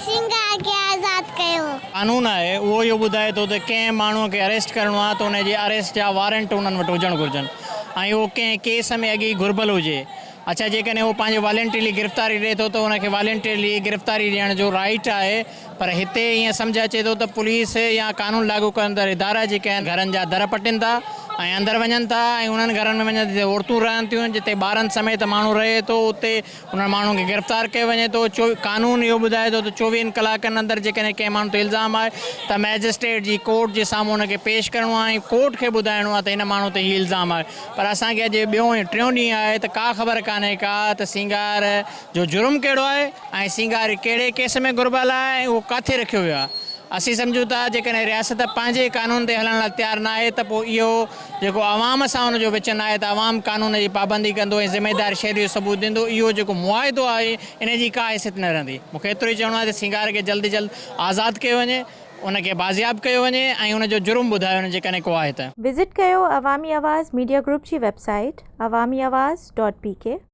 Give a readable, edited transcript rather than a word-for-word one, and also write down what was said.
सिंगार खे आज़ाद कयो। कानून है वो इहो ॿुधाए थो त कंहिं माण्हूअ खे अरेस्ट करिणो आहे त उनजे अरेस्ट जा वारंट उन्हनि वटि हुजणु घुरिजनि ऐं उहो कंहिं केस में अॻे घुरिबल हुजे। अच्छा, जेकॾहिं उहो पंहिंजे वॉलेंटरली गिरफ़्तारी ॾिए थो त उनखे वॉलेंटरली गिरफ़्तारी ॾियण जो राइट आहे। पर हिते ईअं सम्झ अचे थो त पुलिस या कानून लागू कंदड़ इदारा जेके आहिनि घरनि जा दर पटिनि था ऐं अंदरि वञनि था ऐं उन्हनि घरनि में वञनि जिते औरतूं रहनि थियूं, जिते ॿारनि समेत माण्हू रहे थो, उते उन्हनि माण्हुनि खे गिरफ़्तार कयो वञे थो। कानून इहो ॿुधाए थो त 24 कलाकनि अंदरि जेकॾहिं कंहिं माण्हू ते इल्ज़ाम आहे त मैजिस्ट्रेट जी कोर्ट जे साम्हूं उनखे पेश करिणो आहे ऐं कोर्ट खे ॿुधाइणो आहे त हिन माण्हू ते हीउ इल्ज़ाम आहे। पर असांखे अॼु ॿियों ऐं टियों ॾींहुं आहे त का ख़बर कान्हे का त सिंगार जो जुर्म कहिड़ो आहे ऐं सिंगार कहिड़े केस में घुरिबल आहे ऐं उहो किथे रखियो वियो आहे। असीं सम्झूं था जेकॾहिं रियासत पंहिंजे कानून ते हलण लाइ तयारु न आहे त पोइ इहो जेको आवाम सां हुनजो विच न आहे त आवाम कानून जी पाबंदी कंदो ऐं ज़िमेदार शहरी जो सबूत ॾींदो। इहो जेको मुआइदो आहे इन जी का हैसियत न रहंदी। मूंखे एतिरो ई चवणो आहे त सिंगार खे जल्द जल्द आज़ादु कयो वञे, उनखे बाज़ियाब कयो वञे ऐं उनजो जुर्म ॿुधायो वञे जेकॾहिं को आहे त। विज़िट कयो अवामी आवाज़ मीडिया ग्रुप जी वेबसाइट awamiawaz.pk।